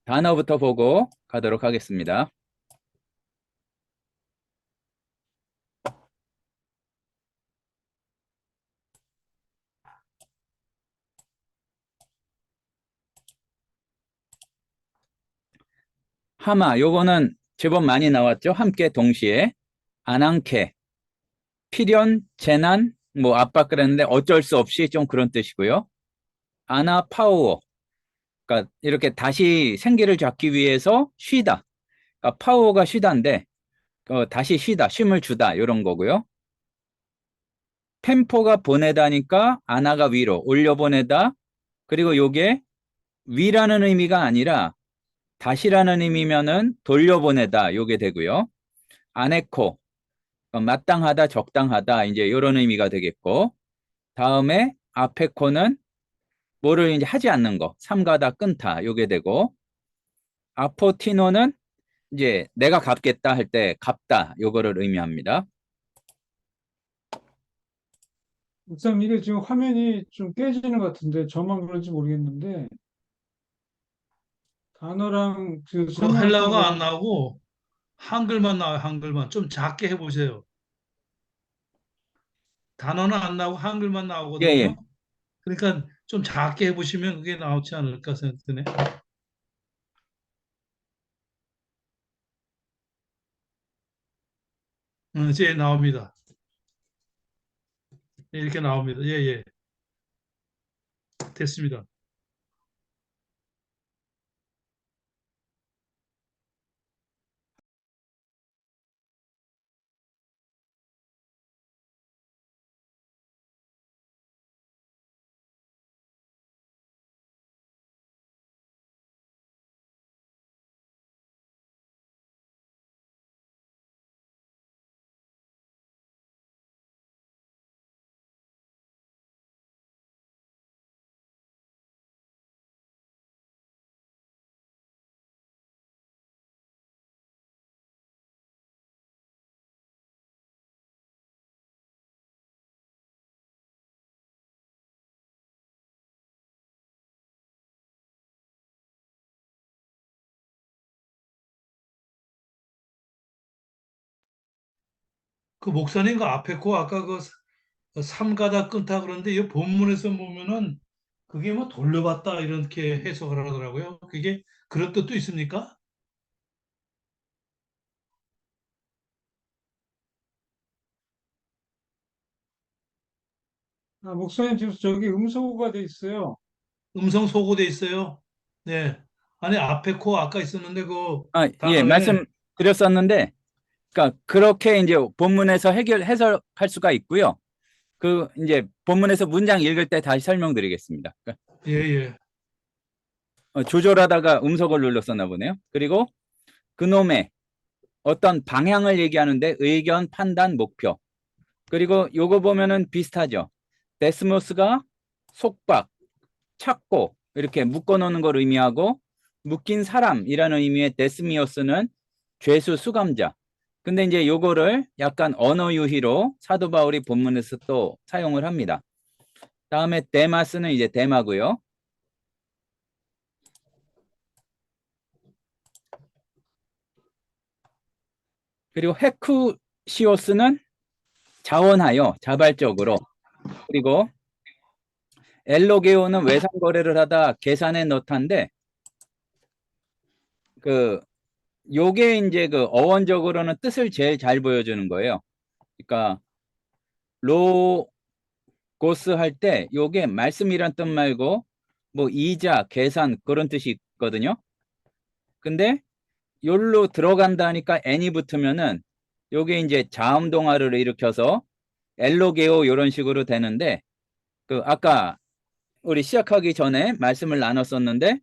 단어부터 보고 가도록 하겠습니다. 하마, 요거는 제법 많이 나왔죠? 함께 동시에. 안항캐, 필연, 재난, 뭐 압박 그랬는데 어쩔 수 없이 좀 그런 뜻이고요. 아나파우어, 그러니까 이렇게 다시 생기를 잡기 위해서 쉬다. 그러니까 파우어가 쉬다인데 다시 쉬다, 쉼을 주다 이런 거고요. 템포가 보내다니까 아나가 위로 올려보내다. 그리고 요게 위라는 의미가 아니라 다시라는 의미면은 돌려보내다 요게 되고요. 아네코, 마땅하다, 적당하다 이제 이런 의미가 되겠고, 다음에 앞에 코는 뭐를 이제 하지 않는 거, 삼가다, 끊다 요게 되고, 아포티노는 이제 내가 갚겠다 할 때 갚다 요거를 의미합니다. 목사님, 이게 지금 화면이 좀 깨지는 것 같은데, 저만 그런지 모르겠는데, 단어랑 그 그 설명하시는 헬라어가 거, 안 나오고 한글만 나와요. 한글만. 좀 작게 해보세요. 단어는 안 나오고 한글만 예, 예. 나오거든요. 그러니까 좀 작게 해보시면 그게 나오지 않을까 생각되네. 이제 나옵니다. 이렇게 나옵니다. 예, 예. 됐습니다. 그 목사님 그 앞에 거 아까 그 삼가다 끊다 그러는데 이 본문에서 보면은 그게 뭐 돌려봤다 이렇게 해석을 하더라고요. 그게 그런 뜻도 있습니까? 목사님 지금 저기 음소거가 돼 있어요. 음성 소거돼 있어요. 네. 아니 앞에 코 아까 있었는데 그 예, 다음에 말씀드렸었는데, 그러니까 그렇게 이제 본문에서 해석할 수가 있고요. 그 이제 본문에서 문장 읽을 때 다시 설명드리겠습니다. 그러니까 예, 예. 조절하다가 음속을 눌렀었나 보네요. 그리고 그놈의 어떤 방향을 얘기하는데 의견, 판단, 목표. 그리고 요거 보면은 비슷하죠. 데스모스가 속박, 찾고 이렇게 묶어놓는 걸 의미하고, 묶인 사람이라는 의미의 데스미오스는 죄수 수감자. 근데 이제 요거를 약간 언어 유희로 사도 바울이 본문에서 또 사용을 합니다. 다음에 데마스는 이제 데마고요. 그리고 헤쿠시오스는 자원하여, 자발적으로. 그리고 엘로게오는 외상 거래를 하다 계산에 넣다인데, 그 요게 이제 그 어원적으로는 뜻을 제일 잘 보여주는 거예요. 그러니까 로고스 할 때 요게 말씀이란 뜻 말고 뭐 이자, 계산 그런 뜻이 있거든요. 근데 요로 들어간다니까 n이 붙으면은 요게 이제 자음 동화를 일으켜서 엘로게오 이런 식으로 되는데, 그 아까 우리 시작하기 전에 말씀을 나눴었는데,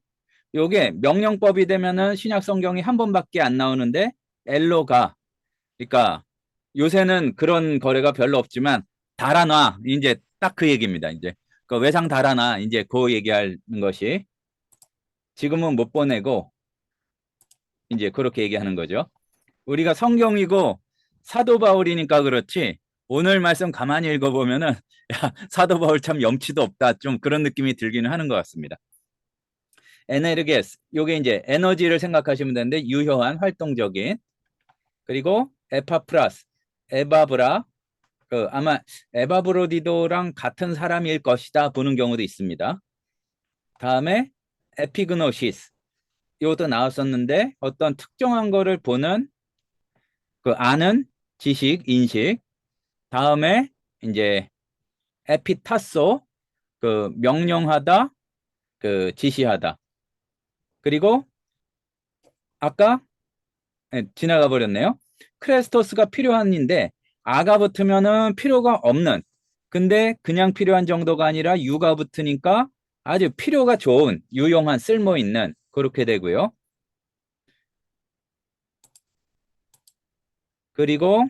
요게 명령법이 되면은 신약 성경이 한 번밖에 안 나오는데 엘로가, 그러니까 요새는 그런 거래가 별로 없지만 달아놔 이제 딱 그 얘기입니다. 이제 그 외상 달아놔 이제 그 얘기하는 것이, 지금은 못 보내고 이제 그렇게 얘기하는 거죠. 우리가 성경이고 사도 바울이니까 그렇지, 오늘 말씀 가만히 읽어보면은 야, 사도 바울 참 염치도 없다 좀 그런 느낌이 들기는 하는 것 같습니다. 에네르게스, 요게 이제 에너지를 생각하시면 되는데 유효한 활동적인. 그리고 에파프라스, 에바브라, 그 아마 에바브로디도랑 같은 사람일 것이다 보는 경우도 있습니다. 다음에 에피그노시스, 요것도 나왔었는데 어떤 특정한 거를 보는 그 아는 지식, 인식. 다음에 이제 에피타소, 그 명령하다, 그 지시하다. 그리고 아까 지나가 버렸네요. 크레스토스가 필요한인데 아가 붙으면은 필요가 없는. 근데 그냥 필요한 정도가 아니라 유가 붙으니까 아주 필요가 좋은, 유용한, 쓸모 있는 그렇게 되고요. 그리고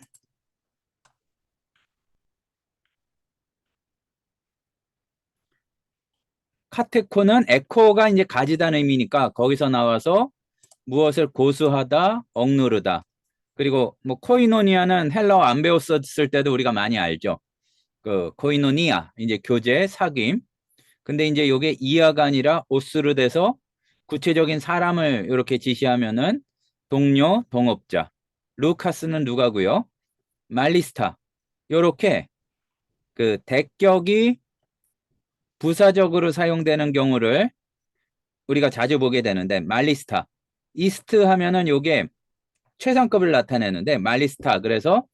카테코는 에코가 이제 가지다는 의미니까 거기서 나와서 무엇을 고수하다, 억누르다. 그리고 뭐 코이노니아는 헬라어 안 배웠었을 때도 우리가 많이 알죠. 그 코이노니아 이제 교제, 사귐. 근데 이제 요게 이하가 아니라 오스로 돼서 구체적인 사람을 이렇게 지시하면은 동료, 동업자. 루카스는 누가고요? 말리스타. 요렇게 그 대격이 부사적으로 사용되는 경우를 우리가 자주 보게 되는데 말리스타. 이스트 하면은 요게 최상급을 나타내는데 말리스타. 그래서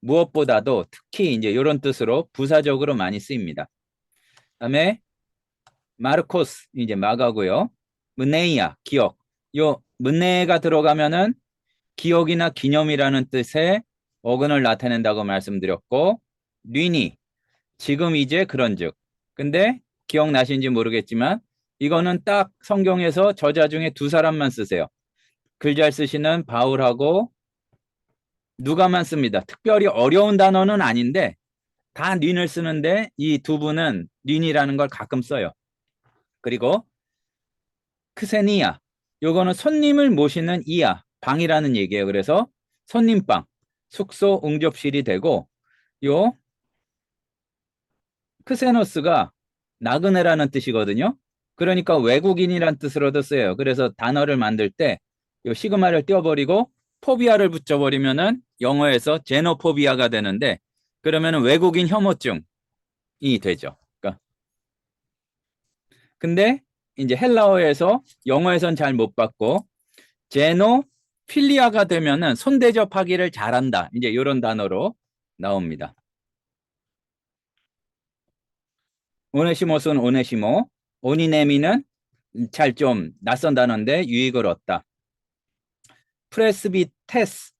무엇보다도 특히 이제 이런 뜻으로 부사적으로 많이 쓰입니다. 그다음에 마르코스 이제 마가고요. 문네이아 기억. 요 문네가 들어가면은 기억이나 기념이라는 뜻의 어근을 나타낸다고 말씀드렸고 뉘니 지금 이제 그런즉. 근데 기억나신지 모르겠지만 이거는 딱 성경에서 저자 중에 두 사람만 쓰세요. 글 잘 쓰시는 바울하고 누가만 씁니다. 특별히 어려운 단어는 아닌데 다 닌을 쓰는데 이 두 분은 닌이라는 걸 가끔 써요. 그리고 크세니아, 요거는 손님을 모시는 이야, 방이라는 얘기예요. 그래서 손님방, 숙소, 응접실이 되고 요 크세노스가 나그네라는 뜻이거든요. 그러니까 외국인이란 뜻으로도 쓰여요. 그래서 단어를 만들 때 요 시그마를 떼어버리고 포비아를 붙여버리면은 영어에서 제노포비아가 되는데 그러면은 외국인 혐오증이 되죠. 그러니까 근데 이제 헬라어에서 영어에선 잘 못 받고 제노 필리아가 되면은 손대접하기를 잘한다. 이제 이런 단어로 나옵니다. 오네시모스는 오네시모, 오니네미는 잘 좀 낯선 단어인데 유익을 얻다. 프레스비테스,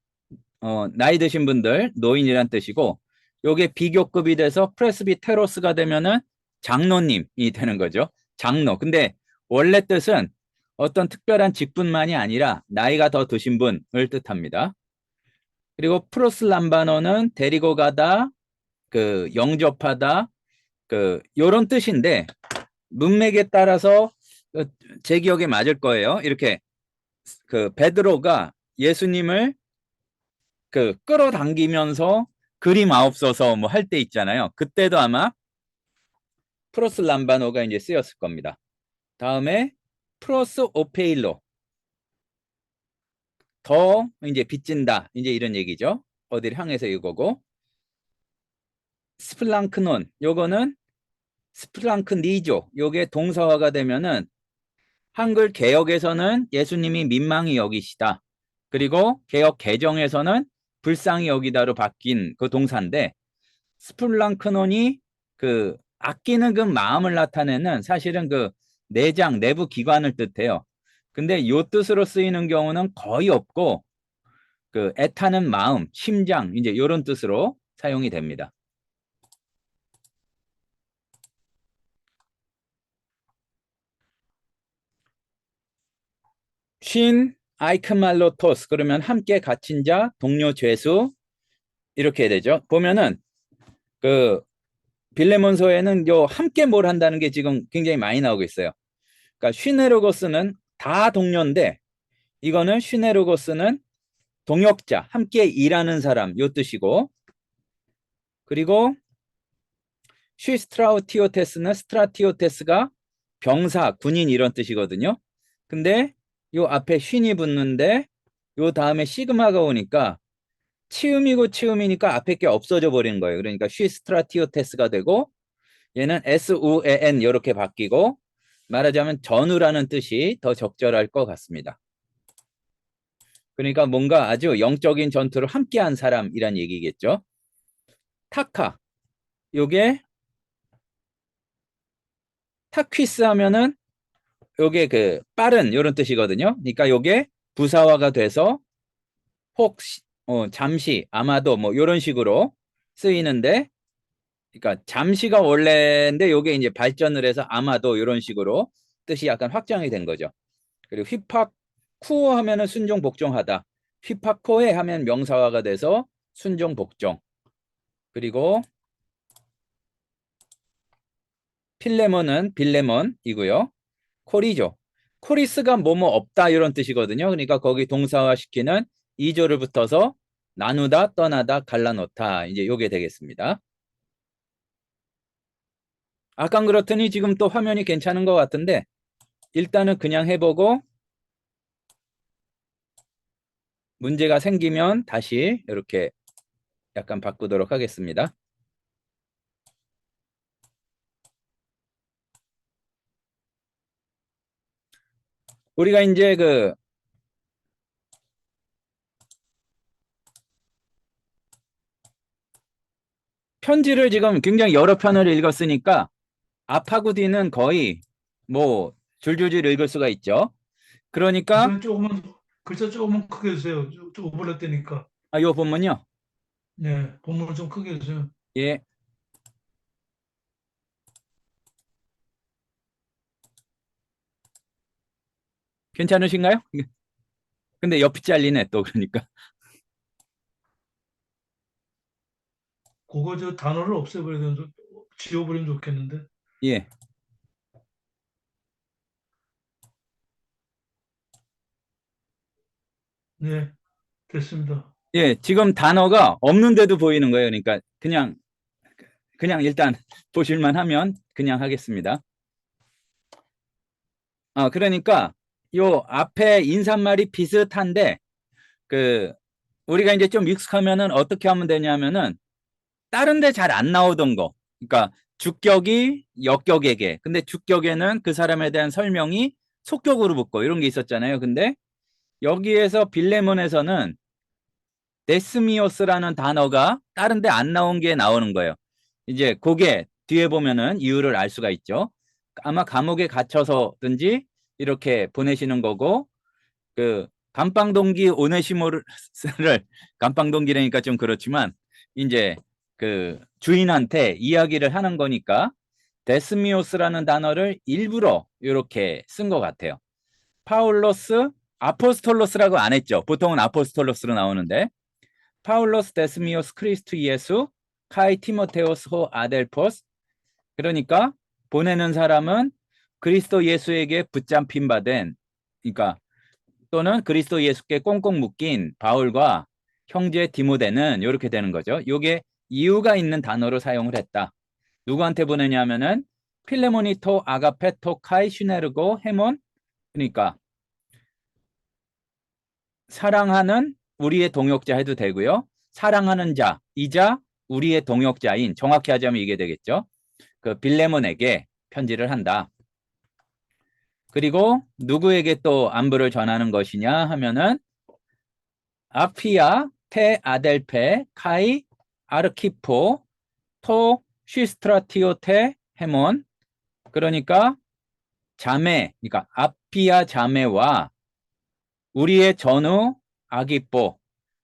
나이 드신 분들, 노인이란 뜻이고 요게 비교급이 돼서 프레스비테로스가 되면은 장로님이 되는 거죠. 장로. 근데 원래 뜻은 어떤 특별한 직분만이 아니라 나이가 더 드신 분을 뜻합니다. 그리고 프로슬람바노는 데리고 가다, 그 영접하다, 그 요런 뜻인데 문맥에 따라서 제 기억에 맞을 거예요. 이렇게 그 베드로가 예수님을 그 끌어당기면서 그림 마옵소서 뭐 할 때 있잖아요. 그때도 아마 프로스 람바노가 이제 쓰였을 겁니다. 다음에 프로스 오페일로, 더 이제 빚진다 이제 이런 얘기죠. 어디를 향해서 이거고 스플랑크논 요거는 스플랑크니조 요게 동사화가 되면은 한글 개역에서는 예수님이 민망히 여기시다. 그리고 개역 개정에서는 불쌍히 여기다로 바뀐 그 동사인데 스플랑크논이 그 아끼는 그 마음을 나타내는 사실은 그 내장 내부 기관을 뜻해요. 근데 요 뜻으로 쓰이는 경우는 거의 없고 그 애타는 마음, 심장 이제 이런 뜻으로 사용이 됩니다. 쉰 아이크말로토스 그러면 함께 갇힌 자, 동료 죄수 이렇게 되죠. 보면은 그 빌레몬서에는 요 함께 뭘 한다는 게 지금 굉장히 많이 나오고 있어요. 그러니까 슈네로고스는 다 동료인데 이거는 슈네로고스는 동역자, 함께 일하는 사람 요 뜻이고 그리고 슈스트라우티오테스는 스트라티오테스가 병사, 군인 이런 뜻이거든요. 근데 요 앞에 쉰이 붙는데 요 다음에 시그마가 오니까 치음이고 치음이니까 앞에 게 없어져 버리는 거예요. 그러니까 쉬 스트라티오테스가 되고 얘는 SUAN 이렇게 바뀌고 말하자면 전우라는 뜻이 더 적절할 것 같습니다. 그러니까 뭔가 아주 영적인 전투를 함께한 사람이란 얘기겠죠. 타카. 요게 타퀴스 하면은 요게 그 빠른 이런 뜻이거든요. 그러니까 요게 부사화가 돼서 혹시 잠시 아마도 뭐 이런 식으로 쓰이는데 그러니까 잠시가 원래인데 요게 이제 발전을 해서 아마도 이런 식으로 뜻이 약간 확장이 된 거죠. 그리고 휘파쿠어 하면은 순종 복종하다. 휘파코에 하면 명사화가 돼서 순종 복종. 그리고 필레몬은 빌레몬이고요. 코리죠. 코리스가 뭐뭐 없다 이런 뜻이거든요. 그러니까 거기 동사화 시키는 2조를 붙어서 나누다, 떠나다, 갈라놓다. 이제 요게 되겠습니다. 아까 그렇더니 지금 또 화면이 괜찮은 것 같은데 일단은 그냥 해보고 문제가 생기면 다시 이렇게 약간 바꾸도록 하겠습니다. 우리가 이제 그 편지를 지금 굉장히 여러 편을 읽었으니까 앞하고 뒤는 거의 뭐 줄줄줄 읽을 수가 있죠. 그러니까 글자 조금만 크게 해주세요. 좀 오버랩 되니까. 요 본문요. 네, 본문을 좀 크게 해주세요. 예, 괜찮으신가요? 근데 옆이 잘리네 또 그러니까. 그거 단어를 없애버려야 되는데, 지워버리면 좋겠는데. 예, 네, 됐습니다. 예, 지금 단어가 없는데도 보이는 거예요. 그러니까 그냥 일단 보실만 하면 그냥 하겠습니다. 그러니까 요 앞에 인사말이 비슷한데 그 우리가 이제 좀 익숙하면은 어떻게 하면 되냐면은 다른 데 잘 안 나오던 거. 그러니까 주격이 역격에게. 근데 주격에는 그 사람에 대한 설명이 속격으로 붙고 이런 게 있었잖아요. 근데 여기에서 빌레몬에서는 데스미오스라는 단어가 다른 데 안 나온 게 나오는 거예요. 이제 그게 뒤에 보면은 이유를 알 수가 있죠. 아마 감옥에 갇혀서든지 이렇게 보내시는 거고 그 감방동기 오네시모를 감방동기라니까 좀 그렇지만 이제 그 주인한테 이야기를 하는 거니까 데스미오스라는 단어를 일부러 이렇게 쓴 것 같아요. 파울로스 아포스톨로스라고 안 했죠. 보통은 아포스톨로스로 나오는데 파울로스 데스미오스 크리스투 예수 카이 티모테오스 호 아델포스 그러니까 보내는 사람은 그리스도 예수에게 붙잡힌 바 된 그러니까 또는 그리스도 예수께 꽁꽁 묶인 바울과 형제 디모데는 이렇게 되는 거죠. 이게 이유가 있는 단어로 사용을 했다. 누구한테 보내냐면은 필레모니토 아가페토 카이 슈네르고 헤몬 그러니까 사랑하는 우리의 동역자 해도 되고요. 사랑하는 자이자 우리의 동역자인 정확히 하자면 이게 되겠죠. 그 빌레몬에게 편지를 한다. 그리고 누구에게 또 안부를 전하는 것이냐 하면은 아피아 테 아델페 카이 아르키포 토 쉬스트라티오테 헤몬 그러니까 자매 그러니까 아피아 자매와 우리의 전우 아기뽀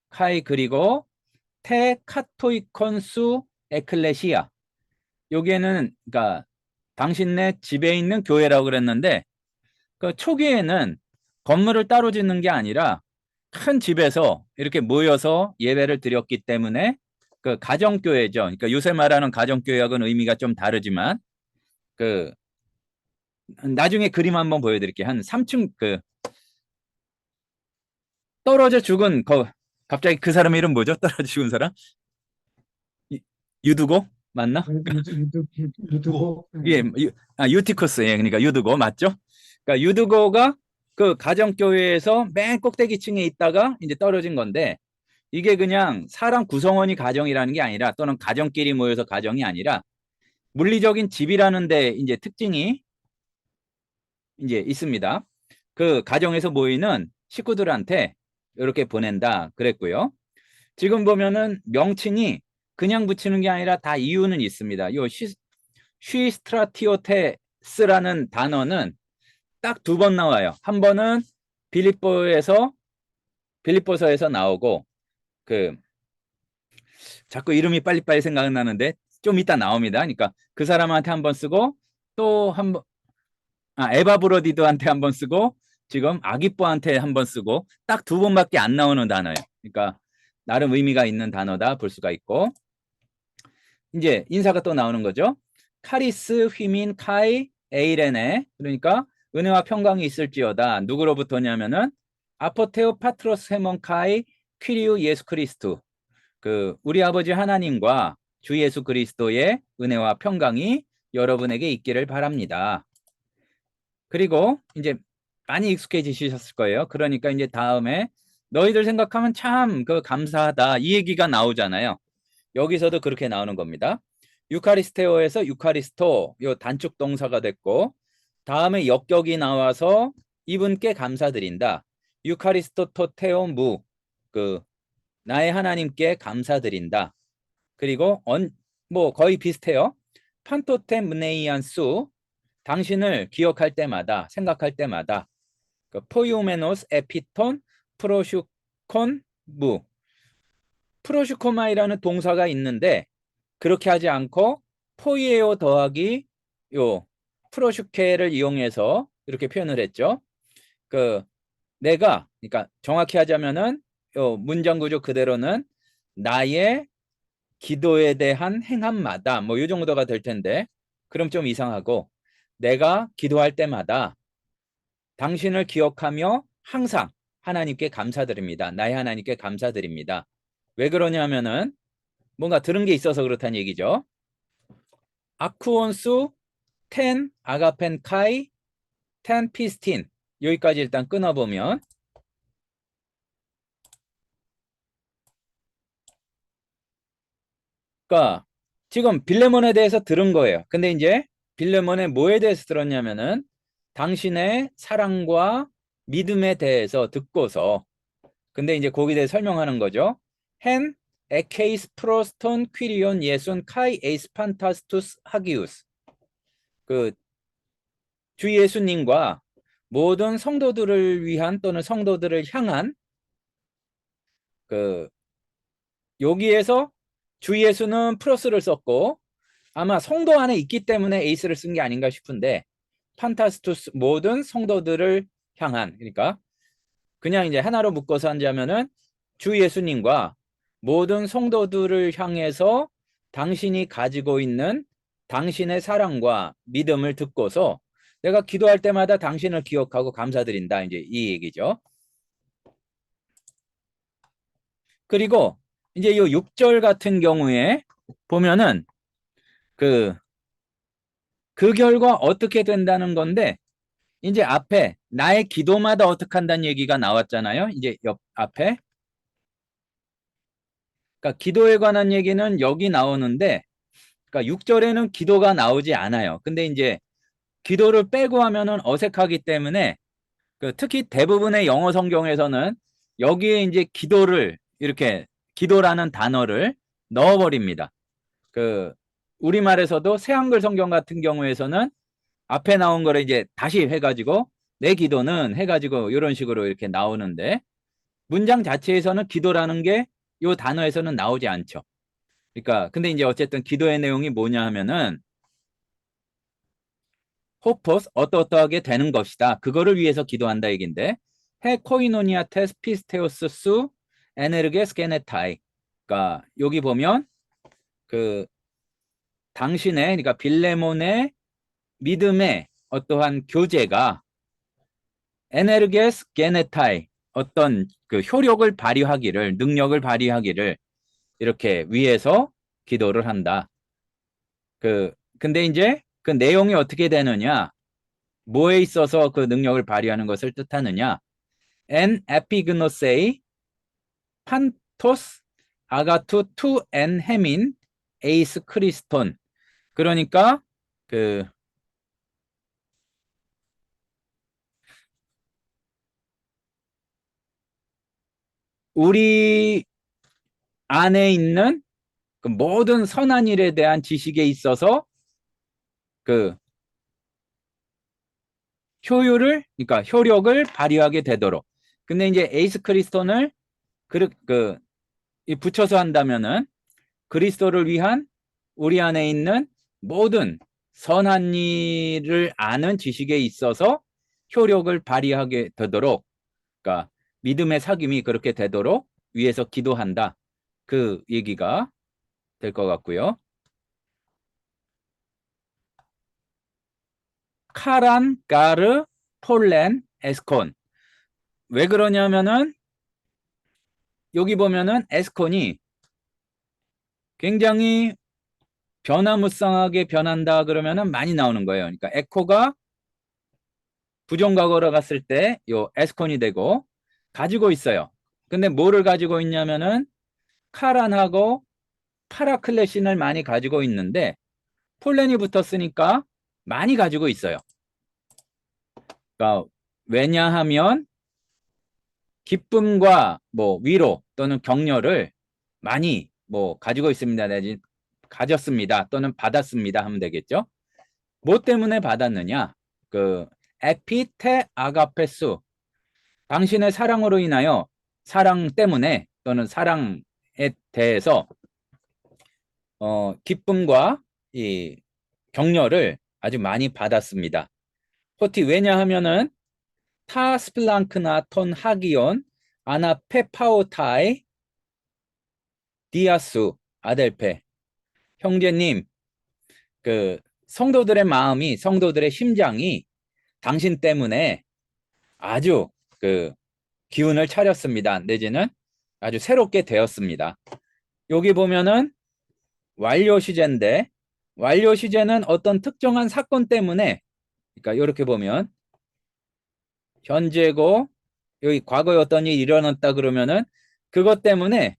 카이 그리고 테 카토이콘수 에클레시아 여기에는 그러니까 당신네 집에 있는 교회라고 그랬는데 그 초기에는 건물을 따로 짓는 게 아니라 큰 집에서 이렇게 모여서 예배를 드렸기 때문에 그 가정교회죠. 그러니까 요새 말하는 가정교회하고는 의미가 좀 다르지만 그 나중에 그림 한번 보여드릴게요. 한 3층 그 떨어져 죽은 갑자기 그 사람 이름 뭐죠? 떨어져 죽은 사람? 유두고 맞나? 고 유두고, 예, 유티쿠스 예, 그러니까 유두고 맞죠? 그러니까 유두고가 그 가정교회에서 맨 꼭대기층에 있다가 이제 떨어진 건데 이게 그냥 사람 구성원이 가정이라는 게 아니라 또는 가정끼리 모여서 가정이 아니라 물리적인 집이라는 데 이제 특징이 이제 있습니다. 그 가정에서 모이는 식구들한테 이렇게 보낸다 그랬고요. 지금 보면은 명칭이 그냥 붙이는 게 아니라 다 이유는 있습니다. 요 쉬스트라티오테스라는 단어는 딱 두 번 나와요. 한 번은 빌립보서에서 나오고 그 자꾸 이름이 빨리빨리 생각나는데 좀 이따 나옵니다. 그러니까 그 사람한테 한 번 쓰고 또 한 번, 에바브로디드한테 한 번 쓰고 지금 아기뽀한테 한 번 쓰고 딱 두 번밖에 안 나오는 단어예요. 그러니까 나름 의미가 있는 단어다 볼 수가 있고 이제 인사가 또 나오는 거죠. 카리스 휘민 카이 에이레네 그러니까 은혜와 평강이 있을지어다. 누구로부터냐면은 아포테오 파트로스 헤몬 카이 퀴리우 예수 그리스도 그 우리 아버지 하나님과 주 예수 그리스도의 은혜와 평강이 여러분에게 있기를 바랍니다. 그리고 이제 많이 익숙해지셨을 거예요. 그러니까 이제 다음에 너희들 생각하면 참 그 감사하다 이 얘기가 나오잖아요. 여기서도 그렇게 나오는 겁니다. 유카리스테오에서 유카리스토 요 단축 동사가 됐고 다음에 역격이 나와서 이분께 감사드린다. 유카리스토 토테오무 그 나의 하나님께 감사드린다. 그리고 뭐 거의 비슷해요. 판토테 문네이안 수 당신을 기억할 때마다 생각할 때마다 그 포유메노스 에피톤 프로슈콘 무 프로슈코마이라는 동사가 있는데 그렇게 하지 않고 포이에오 더하기 요 프로슈케를 이용해서 이렇게 표현을 했죠. 그 내가 그러니까 정확히 하자면은 요 문장 구조 그대로는 나의 기도에 대한 행함마다 뭐 이 정도가 될 텐데 그럼 좀 이상하고 내가 기도할 때마다 당신을 기억하며 항상 하나님께 감사드립니다. 나의 하나님께 감사드립니다. 왜 그러냐면은 뭔가 들은 게 있어서 그렇다는 얘기죠. 아쿠온수 텐 아가펜 카이 텐 피스틴 여기까지 일단 끊어보면 그러니까 지금 빌레몬에 대해서 들은 거예요. 근데 이제 빌레몬의 뭐에 대해서 들었냐면은 당신의 사랑과 믿음에 대해서 듣고서 근데 이제 거기에 대해 설명하는 거죠. 헨 에케이스 프로스톤 퀴리온 예순 카이 에이스 판타스투스 하기우스 그 주 예수님과 모든 성도들을 위한 또는 성도들을 향한 그 여기에서 주 예수는 프로스를 썼고 아마 성도 안에 있기 때문에 에이스를 쓴 게 아닌가 싶은데 판타스투스 모든 성도들을 향한 그러니까 그냥 이제 하나로 묶어서 한자면은 주 예수님과 모든 성도들을 향해서 당신이 가지고 있는 당신의 사랑과 믿음을 듣고서 내가 기도할 때마다 당신을 기억하고 감사드린다. 이제 이 얘기죠. 그리고 이제 요 6절 같은 경우에 보면은 그 결과 어떻게 된다는 건데 이제 앞에 나의 기도마다 어떻게 한다는 얘기가 나왔잖아요. 이제 옆 앞에 그러니까 기도에 관한 얘기는 여기 나오는데 그러니까 6절에는 기도가 나오지 않아요. 근데 이제 기도를 빼고 하면은 어색하기 때문에 그 특히 대부분의 영어 성경에서는 여기에 이제 기도를 이렇게 기도라는 단어를 넣어버립니다. 그 우리말에서도 새한글 성경 같은 경우에서는 앞에 나온 거를 이제 다시 해가지고 내 기도는 해가지고 이런 식으로 이렇게 나오는데 문장 자체에서는 기도라는 게 이 단어에서는 나오지 않죠. 그러니까 근데 이제 어쨌든 기도의 내용이 뭐냐 하면은 호포스 어떠어떠하게 되는 것이다. 그거를 위해서 기도한다 얘긴데 헤 코이노니아 테스 피스테오스 수 에네르게스 게네타이 그러니까 여기 보면 그 당신의 그러니까 빌레몬의 믿음의 어떠한 교제가 에네르게스 게네타이 어떤 그 효력을 발휘하기를 능력을 발휘하기를 이렇게 위해서 기도를 한다. 근데 이제 그 내용이 어떻게 되느냐? 뭐에 있어서 그 능력을 발휘하는 것을 뜻하느냐? en epignosei 판토스 아가투 투 엔 헤민 에이스 크리스톤. 그러니까 그 우리 안에 있는 그 모든 선한 일에 대한 지식에 있어서 그 그러니까 효력을 발휘하게 되도록. 근데 이제 에이스 크리스톤을 붙여서 한다면은 그리스도를 위한 우리 안에 있는 모든 선한 일을 아는 지식에 있어서 효력을 발휘하게 되도록, 그러니까 믿음의 사귐이 그렇게 되도록 위해서 기도한다. 그 얘기가 될 것 같고요. 카란, 가르, 폴렌, 에스콘. 왜 그러냐면은 여기 보면은 에스콘이 굉장히 변화무쌍하게 변한다 그러면은 많이 나오는 거예요. 그러니까 에코가 부정과거로 갔을 때 요 에스콘이 되고 가지고 있어요. 근데 뭐를 가지고 있냐면은 카란하고 파라클레신을 많이 가지고 있는데 폴렌이 붙었으니까 많이 가지고 있어요. 그러니까 왜냐하면 기쁨과 뭐 위로 또는 격려를 많이 뭐 가지고 있습니다. 내지 가졌습니다. 또는 받았습니다 하면 되겠죠. 뭐 때문에 받았느냐? 그 에피테 아가페수, 당신의 사랑으로 인하여, 사랑 때문에 또는 사랑에 대해서 기쁨과 이 격려를 아주 많이 받았습니다. 호티, 왜냐하면은 타 스플랑크나 톤 하기온 아나 페파오타이 디아수 아델페. 형제님, 그 성도들의 마음이, 성도들의 심장이 당신 때문에 아주 그 기운을 차렸습니다. 내지는 아주 새롭게 되었습니다. 여기 보면은 완료 시제인데, 완료 시제는 어떤 특정한 사건 때문에, 그러니까 이렇게 보면 현재고 여기 과거에 어떤 일이 일어났다 그러면은 그것 때문에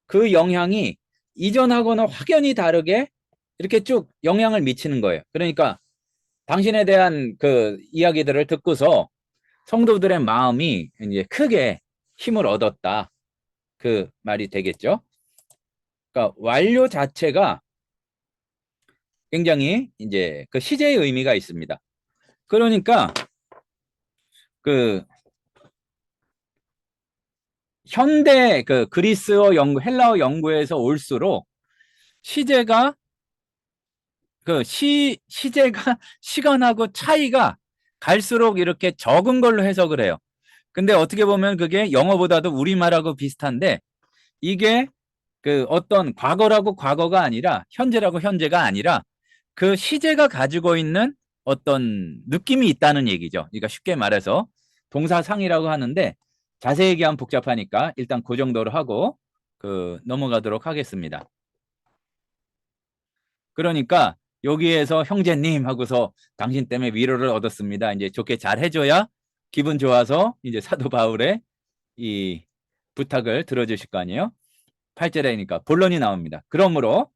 그 영향이 이전하고는 확연히 다르게 이렇게 쭉 영향을 미치는 거예요. 그러니까 당신에 대한 그 이야기들을 듣고서 성도들의 마음이 이제 크게 힘을 얻었다. 그 말이 되겠죠. 그러니까 완료 자체가 굉장히 이제 그 시제의 의미가 있습니다. 그러니까 그 현대 그 그리스어 연구, 헬라어 연구에서 올수록 시제가 시제가 시간하고 차이가 갈수록 이렇게 적은 걸로 해석을 해요. 근데 어떻게 보면 그게 영어보다도 우리말하고 비슷한데 이게 그 어떤 과거라고 과거가 아니라 현재라고 현재가 아니라 그 시제가 가지고 있는 어떤 느낌이 있다는 얘기죠. 그러니까 쉽게 말해서 동사상이라고 하는데 자세히 얘기하면 복잡하니까 일단 그 정도로 하고 넘어가도록 하겠습니다. 그러니까 여기에서 형제님 하고서 당신 때문에 위로를 얻었습니다. 이제 좋게 잘 해줘야 기분 좋아서 이제 사도 바울의 이 부탁을 들어주실 거 아니에요? 8절에니까 본론이 나옵니다. 그러므로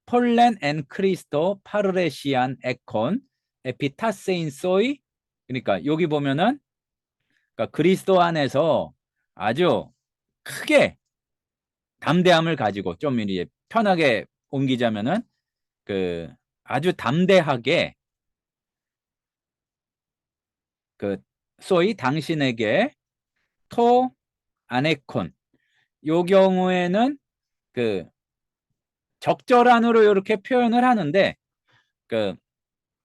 폴렌 앤 크리스토 파르레시안 에콘 에피타세인 소이, 그러니까 여기 보면은 그러니까 그리스도 안에서 아주 크게 담대함을 가지고 좀 이제 편하게 옮기자면은 그 아주 담대하게 그 소위 당신에게 토 아네콘, 요 경우에는 그 적절한으로 이렇게 표현을 하는데 그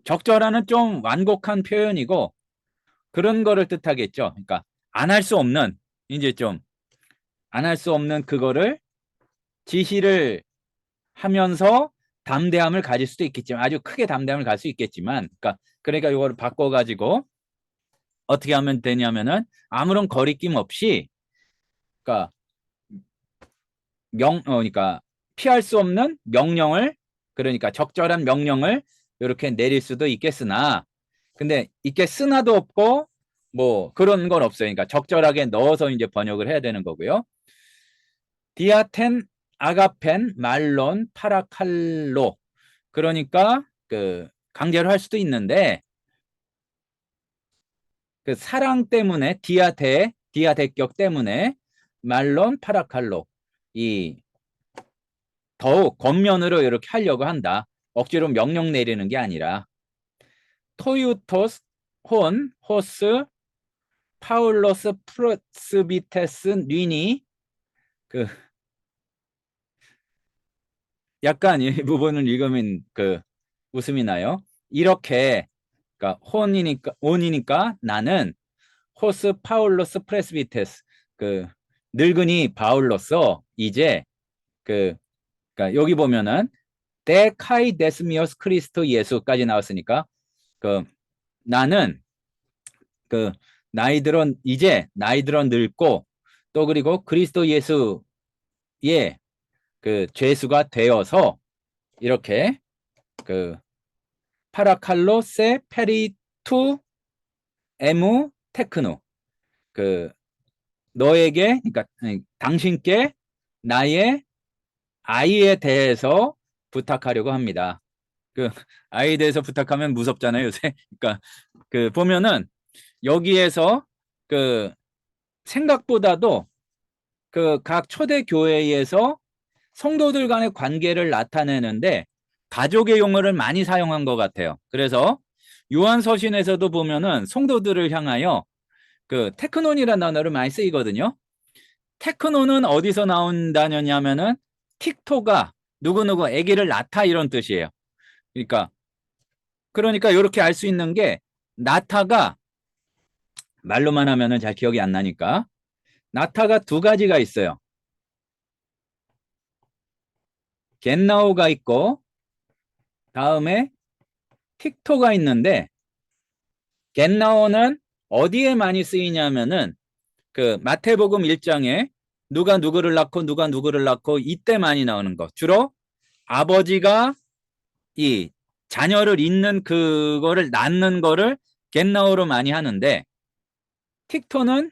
적절한은 좀 완곡한 표현이고 그런 거를 뜻하겠죠. 그러니까 안 할 수 없는, 이제 좀 안 할 수 없는 그거를 지시를 하면서 담대함을 가질 수도 있겠지만, 아주 크게 담대함을 가질 수 있겠지만, 그러니까 이거를 바꿔가지고 어떻게 하면 되냐면은 아무런 거리낌 없이, 그러니까 그러니까 피할 수 없는 명령을, 그러니까 적절한 명령을 이렇게 내릴 수도 있겠으나, 근데 이게 쓰나도 없고 뭐 그런 건 없어요. 그러니까 적절하게 넣어서 이제 번역을 해야 되는 거고요. 디아텐, 아가펜, 말론, 파라칼로. 그러니까 그 강제로 할 수도 있는데 그 사랑 때문에 디아대격 때문에 말론, 파라칼로 이 더욱 겉면으로 이렇게 하려고 한다. 억지로 명령 내리는 게 아니라 토유토스, 혼, 호스, 파울로스, 프로스비테스, 뉘니 그 약간 이 부분을 읽으면 그 웃음이 나요. 이렇게 그러니까 혼이니까 나는 호스 파울로스 프레스비테스 그 늙은이 바울로서 이제 그 그러니까 여기 보면은 데 카이 데스미오스 크리스토 예수까지 나왔으니까 그 나는 그 나이 들어 늙고 또 그리고 그리스도 예수의 그 죄수가 되어서 이렇게 그 파라칼로세 페리투 에무 테크노 그 너에게 그러니까 당신께 나의 아이에 대해서 부탁하려고 합니다. 그 아이에 대해서 부탁하면 무섭잖아요, 요새. 그러니까 그 보면은 여기에서 그 생각보다도 그 각 초대 교회에서 성도들 간의 관계를 나타내는데 가족의 용어를 많이 사용한 것 같아요. 그래서 요한서신에서도 보면은 성도들을 향하여 그 테크논이라는 단어를 많이 쓰이거든요. 테크논은 어디서 나온다냐면은 틱토가 누구누구 아기를 낳다 이런 뜻이에요. 그러니까 이렇게 알 수 있는 게 나타가 말로만 하면은 잘 기억이 안 나니까 나타가 두 가지가 있어요. 겟나오가 있고 다음에 틱토가 있는데 겟나오는 어디에 많이 쓰이냐면은 그 마태복음 1장에 누가 누구를 낳고 누가 누구를 낳고 이때 많이 나오는 거. 주로 아버지가 이 자녀를 잇는 그거를 낳는 거를 겟나오로 많이 하는데 틱토는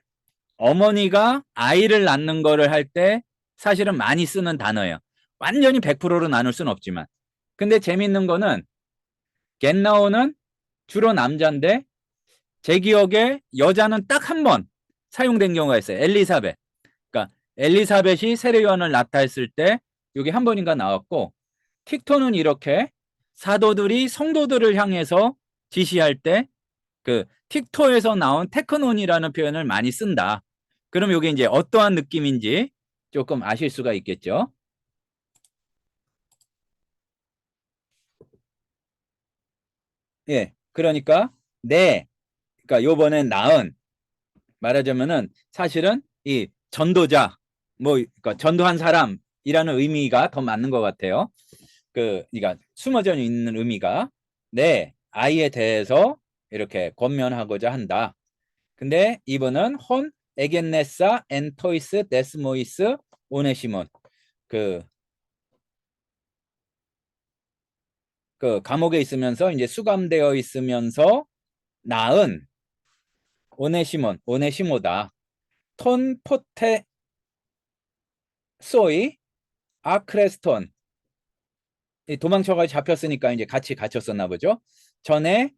어머니가 아이를 낳는 거를 할 때 사실은 많이 쓰는 단어예요. 완전히 100%로 나눌 수는 없지만. 근데 재밌는 거는 겟나오는 주로 남자인데 제 기억에 여자는 딱 한 번 사용된 경우가 있어요. 엘리사벳. 그러니까 엘리사벳이 세례요한을 낳다 했을 때 여기 한 번인가 나왔고 틱토는 이렇게 사도들이 성도들을 향해서 지시할 때 그 틱토에서 나온 테크논이라는 표현을 많이 쓴다. 그럼 이게 이제 어떠한 느낌인지 조금 아실 수가 있겠죠. 예, 그러니까 그러니까 요번엔 나은 말하자면은 사실은 이 전도자 뭐 그러니까 전도한 사람이라는 의미가 더 맞는 것 같아요. 그러니까 숨어져 있는 의미가 내 아이에 대해서 이렇게 권면하고자 한다. 근데 이분은 혼 에겐네사 엔토이스 데스모이스 오네시몬 그, 그 감옥에 있으면서 이제 수감되어 있으면서 낳은 오네시모다. 톤 포테 소이 아크레스톤 도망쳐가 잡혔으니까 이제 같이 갇혔었나 보죠. 전에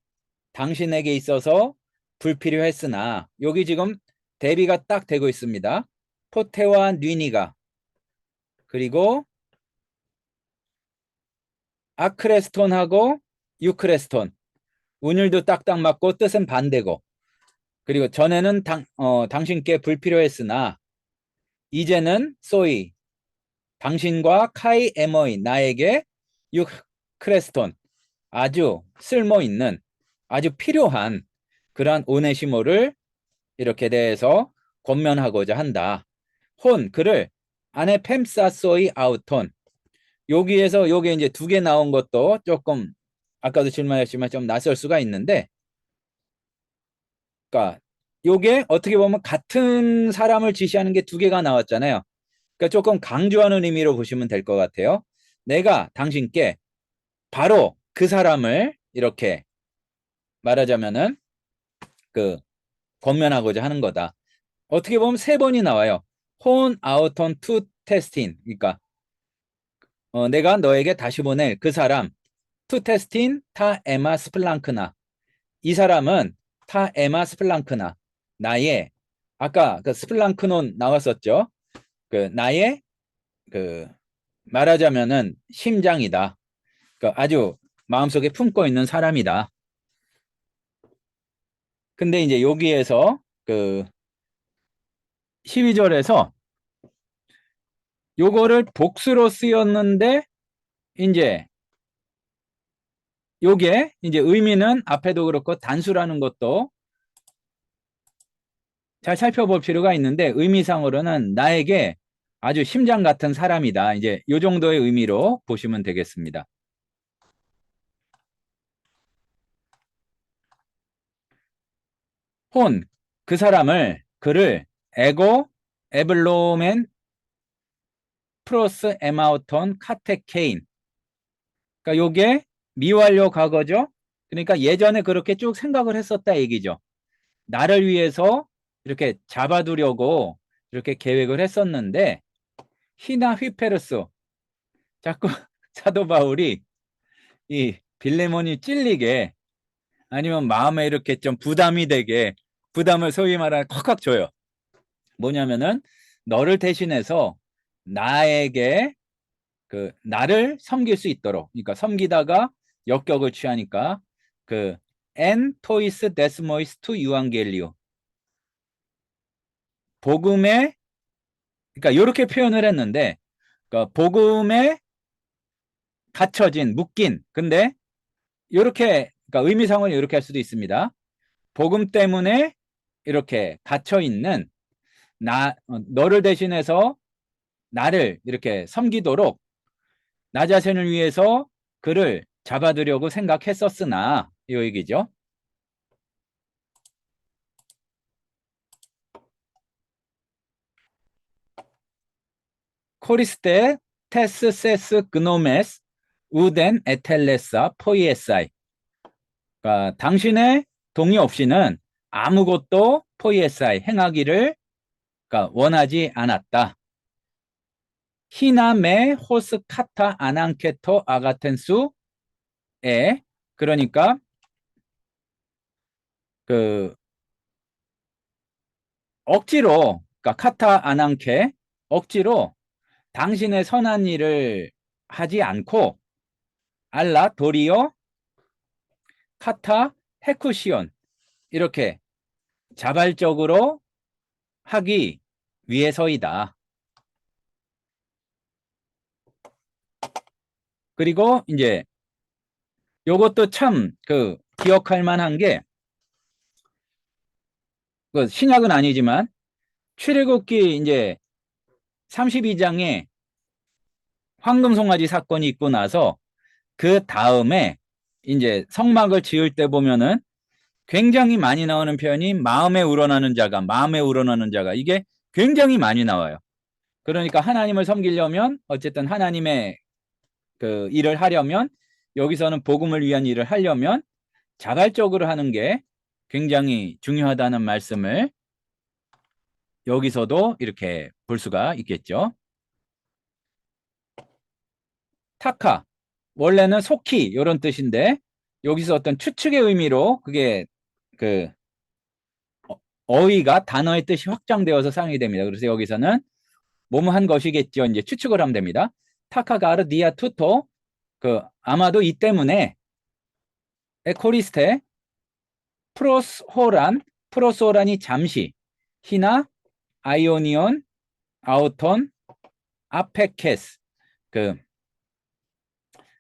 당신에게 있어서 불필요했으나 여기 지금 대비가 딱 되고 있습니다. 포테와 뉘니가 그리고 아크레스톤하고 유크레스톤 운율도 딱딱 맞고 뜻은 반대고 그리고 전에는 당신께 불필요했으나 이제는 소이 당신과 카이 에머이 나에게 유크레스톤 아주 쓸모있는 아주 필요한 그러한 오네시모를 이렇게 대해서 권면하고자 한다. 그를 아네 팸사소이 아우톤 여기에서 요게 이제 두 개 나온 것도 조금 아까도 질문하셨지만 좀 낯설 수가 있는데 그러니까 요게 어떻게 보면 같은 사람을 지시하는 게 두 개가 나왔잖아요. 그러니까 조금 강조하는 의미로 보시면 될 것 같아요. 내가 당신께 바로 그 사람을 이렇게 말하자면은 그 권면하고자 하는 거다. 어떻게 보면 세 번이 나와요. 혼 아우턴 투 테스틴. 그러니까 내가 너에게 다시 보낼 그 사람 투 테스틴 타 에마 스플랑크나. 이 사람은 타 에마 스플랑크나. 나의 아까 그 스플랑크논 나왔었죠. 그 나의 그 말하자면은 심장이다. 그 아주 마음속에 품고 있는 사람이다. 근데 이제 여기에서 그 12절에서 요거를 복수로 쓰였는데 이제 요게 이제 의미는 앞에도 그렇고 단수라는 것도 잘 살펴볼 필요가 있는데 의미상으로는 나에게 아주 심장 같은 사람이다. 이제 요 정도의 의미로 보시면 되겠습니다. 혼, 그 사람을, 그를 에고, 에블로멘, 프로스 에마우턴, 카테케인. 그러니까 요게 미완료 과거죠. 그러니까 예전에 그렇게 쭉 생각을 했었다 얘기죠. 나를 위해서 이렇게 잡아두려고 이렇게 계획을 했었는데 히나 휘페르스 자꾸 사도 바울이 이 빌레몬이 찔리게 아니면 마음에 이렇게 좀 부담이 되게 부담을 소위 말하는 콱콱 줘요. 뭐냐면은 너를 대신해서 나에게 그 나를 섬길 수 있도록 그러니까 섬기다가 역격을 취하니까 그 en tois desmois tu euangelion 복음에 그러니까 이렇게 표현을 했는데 그러니까 복음에 갇혀진 묶인 근데 이렇게 그러니까 의미상은 이렇게 할 수도 있습니다. 복음 때문에 이렇게 갇혀 있는 너를 대신해서 나를 이렇게 섬기도록 나 자신을 위해서 그를 잡아두려고 생각했었으나 이 얘기죠. 코리스테 테스 세스 그노메스 우덴 에텔레사 포이에사이 그러니까 당신의 동의 없이는 아무것도 포이에사이 행하기를 그러니까 원하지 않았다. 히나메 호스 카타 아난케토 아가텐수에 그러니까 그 억지로 그러니까 카타 아난케 억지로 당신의 선한 일을 하지 않고 알라 도리어 카타 헤쿠시온 이렇게 자발적으로 하기 위해서이다. 그리고 이제 요것도 참 그 기억할 만한 게 그 신약은 아니지만 출애굽기 이제 32장에 황금 송아지 사건이 있고 나서 그 다음에 이제 성막을 지을 때 보면은 굉장히 많이 나오는 표현이 마음에 우러나는 자가 마음에 우러나는 자가 이게 굉장히 많이 나와요. 그러니까 하나님을 섬기려면 어쨌든 하나님의 그 일을 하려면 여기서는 복음을 위한 일을 하려면 자발적으로 하는 게 굉장히 중요하다는 말씀을 여기서도 이렇게 볼 수가 있겠죠. 타카 원래는 속히 이런 뜻인데 여기서 어떤 추측의 의미로 그게 그 어휘가 단어의 뜻이 확장되어서 사용이 됩니다. 그래서 여기서는 뭐뭐 한 것이겠죠. 이제 추측을 하면 됩니다. 타카가르 디아 투토 그 아마도 이 때문에 에코리스테 프로스호란이 잠시 히나 아이오니온 아우톤 아페케스 그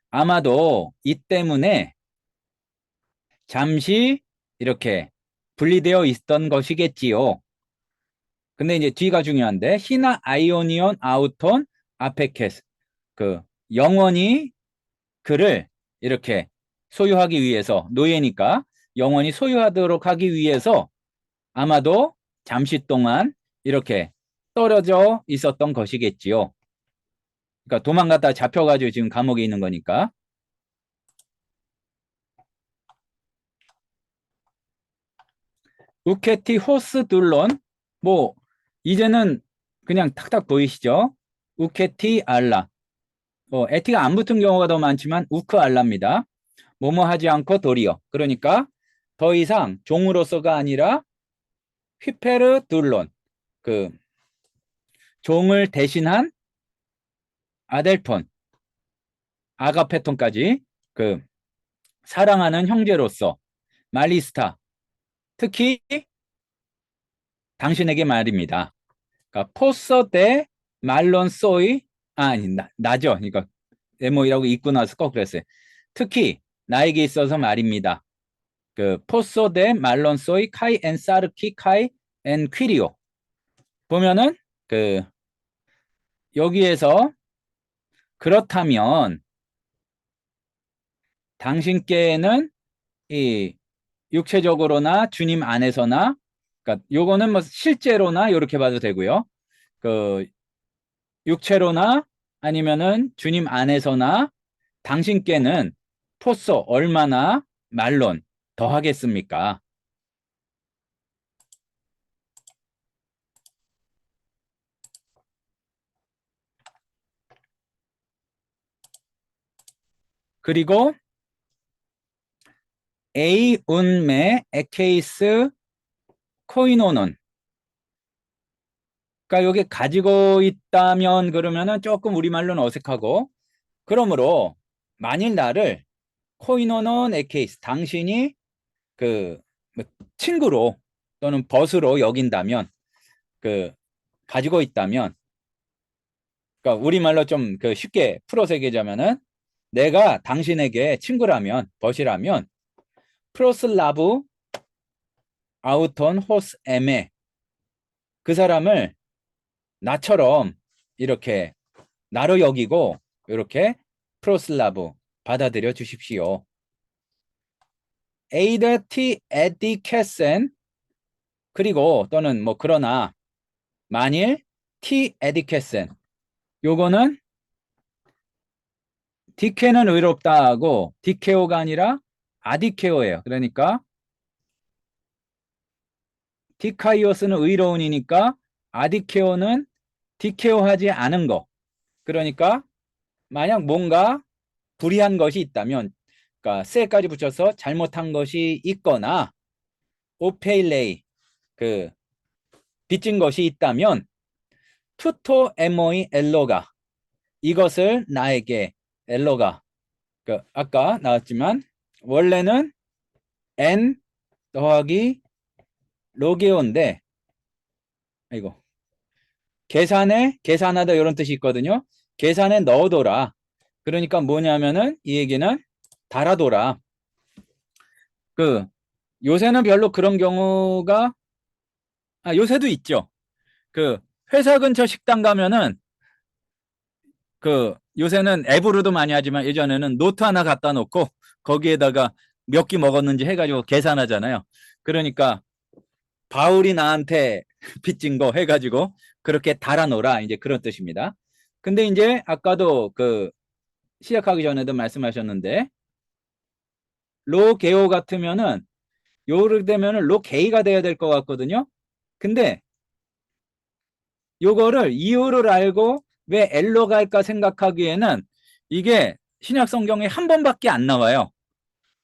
아마도 이 때문에 잠시 이렇게 분리되어 있던 것이겠지요. 근데 이제 뒤가 중요한데 히나 아이오니온 아우톤 아페케스 그 영원히 그를 이렇게 소유하기 위해서 노예니까 영원히 소유하도록 하기 위해서 아마도 잠시 동안 이렇게 떨어져 있었던 것이겠지요. 그러니까 도망갔다 잡혀가지고 지금 감옥에 있는 거니까. 우케티 호스 둘론. 뭐 이제는 그냥 탁탁 보이시죠? 우케티 알라. 에티가 안 붙은 경우가 더 많지만 우크 알라입니다. 뭐뭐 하지 않고 도리어. 그러니까 더 이상 종으로서가 아니라 휘페르 둘론. 그 종을 대신한 아델톤, 아가페톤까지 그 사랑하는 형제로서 말리스타. 특히 당신에게 말입니다. 그러니까 포서 대 말론 소이 아니 나죠. 그러니까 에모이라고 읽고 나서 꼭 그랬어요. 특히 나에게 있어서 말입니다. 그 포소 데 말론소이 카이 엔 사르키 카이 엔 퀴리오 보면은 그 여기에서 그렇다면 당신께는 이 육체적으로나 주님 안에서나 그러니까 요거는 뭐 실제로나 이렇게 봐도 되고요. 그 육체로나 아니면은 주님 안에서나 당신께는 포소 얼마나 말론 더 하겠습니까? 그리고 A 운메 에케이스 코이노는 그러니까 여기 가지고 있다면 그러면은 조금 우리말로는 어색하고 그러므로 만일 나를 코이노는 에케이스 당신이 그 뭐 친구로 또는 벗으로 여긴다면 그 가지고 있다면 그러니까 우리말로 좀 그 쉽게 풀어서 얘기하자면은 내가 당신에게 친구라면 벗이라면 프로슬라브 아우톤 호스 에메 그 사람을 나처럼 이렇게 나로 여기고 이렇게 프로슬라브 받아들여 주십시오. 에이더 티 에디케센 그리고 또는 뭐 그러나 만일 티 에디케센 요거는 디케는 의롭다 하고 디케오가 아니라 아디케오예요. 그러니까 디카이오스는 의로운이니까 아디케오는 디케오하지 않은 거. 그러니까 만약 뭔가 불의한 것이 있다면 그러니까 세까지 붙여서 잘못한 것이 있거나 오페일레이 그 빚진 것이 있다면 투토 에모이 엘로가 이것을 나에게 엘로가 그 아까 나왔지만 원래는 n 더하기 로게오인데 이거 계산에 계산하다 이런 뜻이 있거든요. 계산에 넣어둬라. 그러니까 뭐냐면은 이 얘기는 달아둬라. 그 요새는 별로 그런 경우가 요새도 있죠. 그 회사 근처 식당 가면은 그 요새는 앱으로도 많이 하지만 예전에는 노트 하나 갖다 놓고 거기에다가 몇 끼 먹었는지 해가지고 계산하잖아요. 그러니까 바울이 나한테 빚진 거 해가지고 그렇게 달아놓으라 이제 그런 뜻입니다. 근데 이제 아까도 그 시작하기 전에도 말씀하셨는데 로게오 같으면은 요를 되면은 로게이가 돼야 될 것 같거든요. 근데 요거를 이유를 알고 왜 엘로 갈까 생각하기에는 이게 신약 성경에 한 번밖에 안 나와요.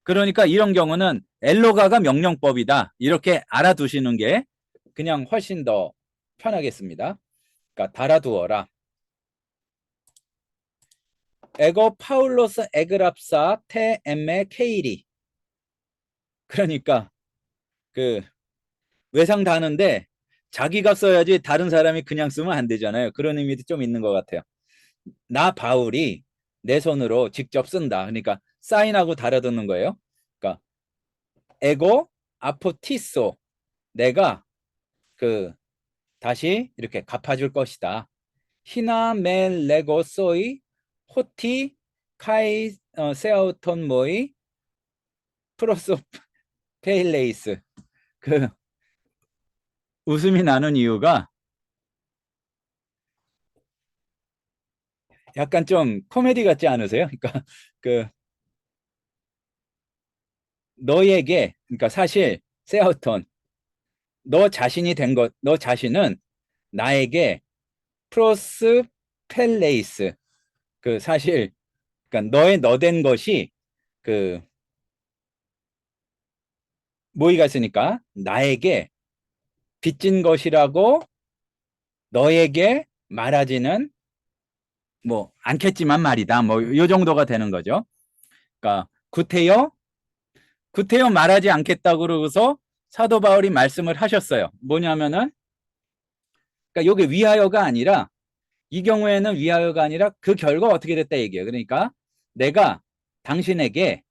그러니까 이런 경우는 엘로가가 명령법이다. 이렇게 알아두시는 게 그냥 훨씬 더 편하겠습니다. 그러니까 달아두어라. 에고 파울로스 에그랍사 테 엠메 케이리. 그러니까 그 외상 다는데 자기가 써야지 다른 사람이 그냥 쓰면 안 되잖아요. 그런 의미도 좀 있는 것 같아요. 나 바울이 내 손으로 직접 쓴다. 그러니까 사인하고 달아두는 거예요. 그러니까 에고 아포티소 내가 그 다시 이렇게 갚아줄 것이다. 히나 멜 레고 소이 호티 카이 세아우톤 모이 프로소 페일레이스 그 웃음이 나는 이유가 약간 좀 코미디 같지 않으세요? 그러니까 그 너에게 그러니까 사실 세아우톤 너 자신이 된 것, 너 자신은 나에게 프로스펠레이스, 그 사실, 그러니까 너의 너 된 것이 그 모의가 있으니까 나에게 빚진 것이라고 너에게 말하지는 뭐 않겠지만 말이다. 뭐 요 정도가 되는 거죠. 그러니까 구태여 말하지 않겠다고 그러고서 사도 바울이 말씀을 하셨어요. 뭐냐면은 그러니까 요게 위하여가 아니라 이 경우에는 위하여가 아니라 그 결과 어떻게 됐다 얘기예요. 그러니까 내가 당신에게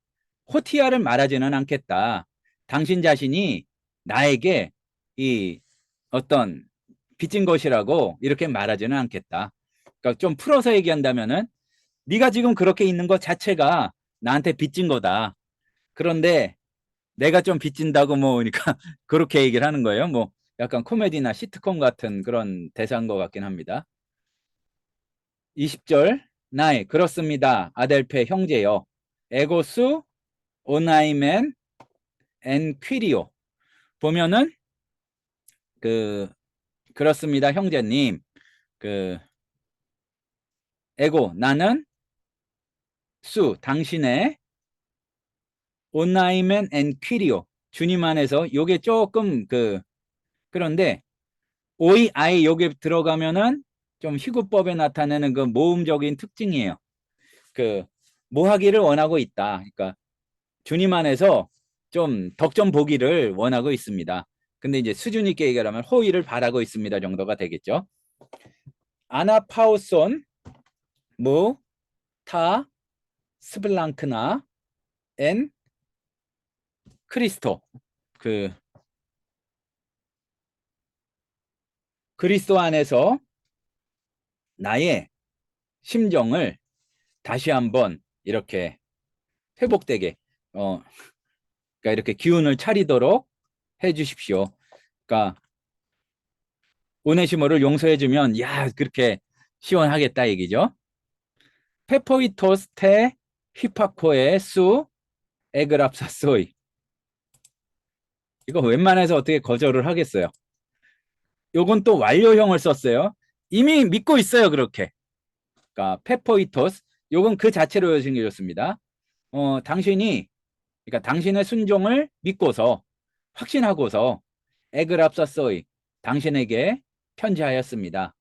호티아를 말하지는 않겠다. 당신 자신이 나에게 이 어떤 빚진 것이라고 이렇게 말하지는 않겠다. 그러니까 좀 풀어서 얘기한다면은 네가 지금 그렇게 있는 것 자체가 나한테 빚진 거다. 그런데 내가 좀 빚진다고 뭐 그러니까 그렇게 얘기를 하는 거예요. 뭐 약간 코미디나 시트콤 같은 그런 대사인 것 같긴 합니다. 20절 나이 그렇습니다. 아델페 형제여 에고수 오나이멘 엔 퀴리오 보면은 그렇습니다. 형제님 그 에고 나는 수 당신의 온라인맨 앤 퀴리오 주님 안에서 요게 조금 그런데 오이 아이 요게 들어가면은 좀 희구법에 나타내는 그 모음적인 특징이에요. 뭐 하기를 원하고 있다. 그러니까 주님 안에서 좀 덕 좀 보기를 원하고 있습니다. 근데 이제 수준 있게 얘기하면 호의를 바라고 있습니다 정도가 되겠죠. 아나파우손 무타 스블랑크나 엔 크리스토 그 그리스도 안에서 나의 심정을 다시 한번 이렇게 회복되게 그러니까 이렇게 기운을 차리도록 해 주십시오. 그러니까 오네시모를 용서해 주면 야 그렇게 시원하겠다 얘기죠. 페포이토스테 휘파코의 수 에그랍사소이 이거 웬만해서 어떻게 거절을 하겠어요. 요건 또 완료형을 썼어요. 이미 믿고 있어요 그렇게. 그러니까 페포이토스 요건 그 자체로 생겨졌습니다. 당신이 그러니까 당신의 순종을 믿고서 확신하고서 에그랍사소이 당신에게 편지하였습니다.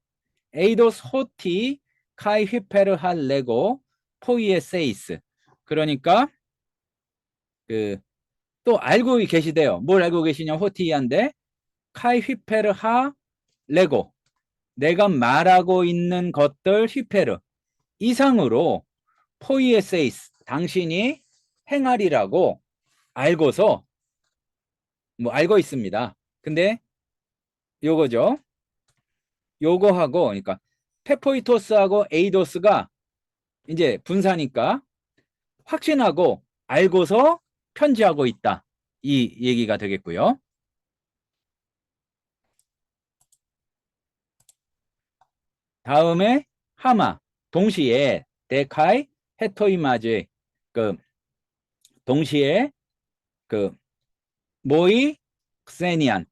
에이도스 호티 카이 휘페르 할 레고 포이에세이스 그러니까 또 알고 계시대요. 뭘 알고 계시냐 호티한데 카이 휘페르 하 레고 내가 말하고 있는 것들 휘페르 이상으로 포이에세이스 당신이 행하리라고 알고서 뭐 알고 있습니다. 근데 요거죠. 요거하고 그러니까 페포이토스하고 에이도스가 이제 분사니까 확신하고 알고서 편지하고 있다. 이 얘기가 되겠고요. 다음에 하마 동시에 데카이 헤토이마제 동시에 모이 크세니안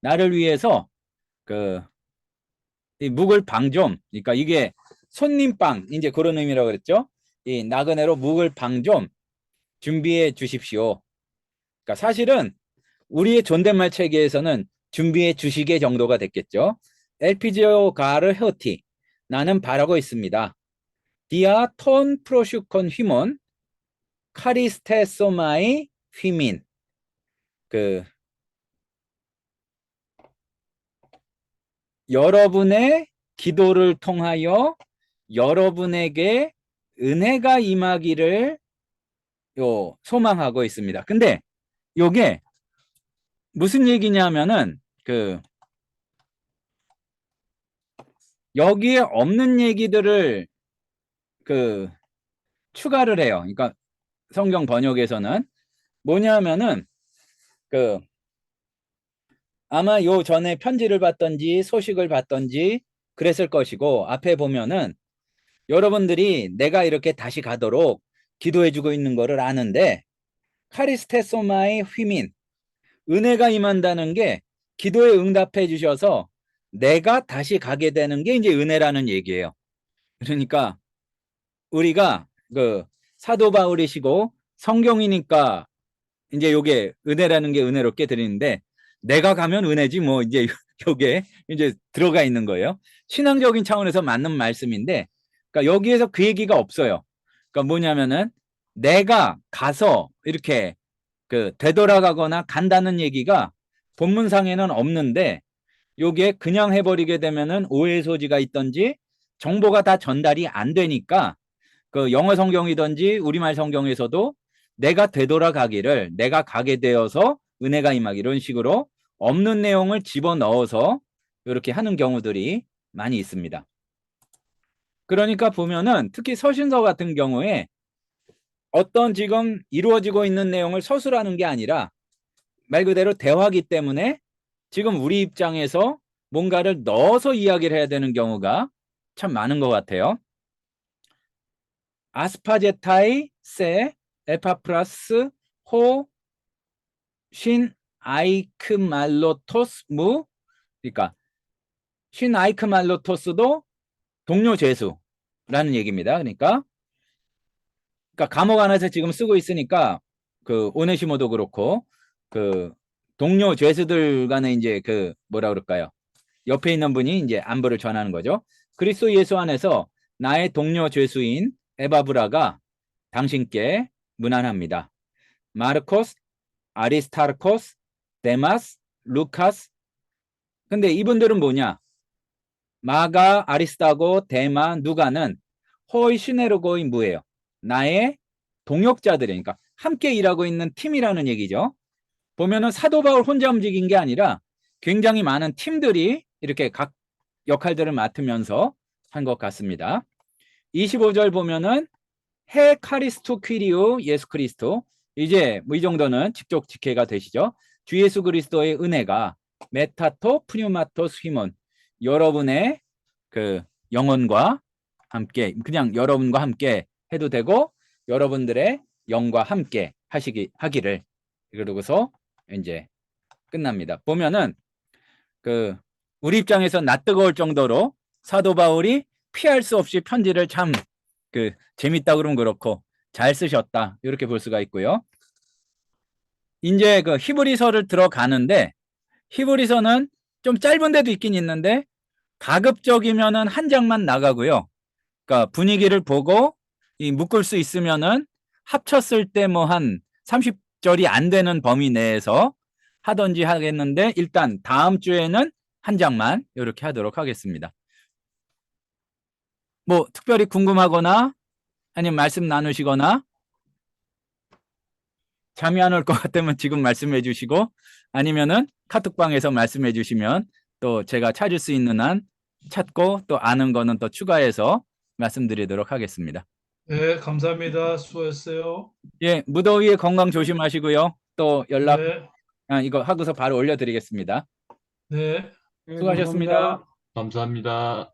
나를 위해서 이 묵을 방 좀 그러니까 이게 손님방 이제 그런 의미라고 그랬죠. 이 나그네로 묵을 방 좀 준비해 주십시오. 그러니까 사실은 우리의 존댓말 체계에서는 준비해 주시게 정도가 됐겠죠. 엘피지오 가르 헤오티 나는 바라고 있습니다. 디아 톤 프로슈콘 휘몬 카리스테소마이 휘민 여러분의 기도를 통하여 여러분에게 은혜가 임하기를 소망하고 있습니다. 근데 요게 무슨 얘기냐면은 여기에 없는 얘기들을 추가를 해요. 그러니까 성경 번역에서는 뭐냐면은 아마 요 전에 편지를 받던지 소식을 받던지 그랬을 것이고 앞에 보면은 여러분들이 내가 이렇게 다시 가도록 기도해주고 있는 거를 아는데 카리스테소마의 휘민 은혜가 임한다는 게 기도에 응답해 주셔서 내가 다시 가게 되는 게 이제 은혜라는 얘기예요. 그러니까 우리가 그 사도 바울이시고 성경이니까 이제 요게 은혜라는 게 은혜롭게 드리는데 내가 가면 은혜지 뭐 이제 요게 이제 들어가 있는 거예요. 신앙적인 차원에서 맞는 말씀인데 그러니까 여기에서 그 얘기가 없어요. 그러니까 뭐냐면은 내가 가서 이렇게 그 되돌아가거나 간다는 얘기가 본문상에는 없는데 요게 그냥 해버리게 되면은 오해 소지가 있던지 정보가 다 전달이 안 되니까 그 영어 성경이든지 우리말 성경에서도 내가 되돌아가기를 내가 가게 되어서 은혜가 임하기 이런 식으로 없는 내용을 집어넣어서 이렇게 하는 경우들이 많이 있습니다. 그러니까 보면은 특히 서신서 같은 경우에 어떤 지금 이루어지고 있는 내용을 서술하는 게 아니라 말 그대로 대화기 때문에 지금 우리 입장에서 뭔가를 넣어서 이야기를 해야 되는 경우가 참 많은 것 같아요. 아스파제타이 세 에파프라스 호 신 아이크말로토스 무 그러니까 신 아이크말로토스도 동료 죄수라는 얘기입니다. 그러니까 감옥 안에서 지금 쓰고 있으니까 그 오네시모도 그렇고 그 동료 죄수들 간에 이제 그 뭐라 그럴까요? 옆에 있는 분이 이제 안부를 전하는 거죠. 그리스도 예수 안에서 나의 동료 죄수인 에바브라가 당신께 문안합니다. 마르코스, 아리스타르코스, 데마스, 루카스. 근데 이분들은 뭐냐? 마가, 아리스타고, 데마, 누가는 호이 시네로고이 무예요. 나의 동역자들이니까 함께 일하고 있는 팀이라는 얘기죠. 보면은 사도 바울 혼자 움직인 게 아니라 굉장히 많은 팀들이 이렇게 각 역할들을 맡으면서 한 것 같습니다. 25절 보면은 해 카리스토 퀴리오 예수 그리스도 이제 뭐 이 정도는 직접 직해가 되시죠. 주 예수 그리스도의 은혜가 메타토 프뉴마토스 히몬 여러분의 그 영혼과 함께 그냥 여러분과 함께 해도 되고 여러분들의 영과 함께 하기를 그러고서 이제 끝납니다. 보면은 그 우리 입장에서 낯뜨거울 정도로 사도 바울이 피할 수 없이 편지를 참 그 재밌다 그러면 그렇고 잘 쓰셨다 이렇게 볼 수가 있고요. 이제 그 히브리서를 들어가는데 히브리서는 좀 짧은 데도 있긴 있는데 가급적이면은 한 장만 나가고요. 그러니까 분위기를 보고 이 묶을 수 있으면은 합쳤을 때 뭐 한 30절이 안 되는 범위 내에서 하든지 하겠는데 일단 다음 주에는 한 장만 이렇게 하도록 하겠습니다. 뭐 특별히 궁금하거나 아니면 말씀 나누시거나 잠이 안 올 것 같으면 지금 말씀해 주시고 아니면은 카톡방에서 말씀해 주시면 또 제가 찾을 수 있는 한 찾고 또 아는 거는 또 추가해서 말씀드리도록 하겠습니다. 네, 감사합니다. 수고했어요. 예, 무더위에 건강 조심하시고요. 또 연락 네, 이거 하고서 바로 올려드리겠습니다. 네. 네, 수고하셨습니다. 감사합니다. 감사합니다.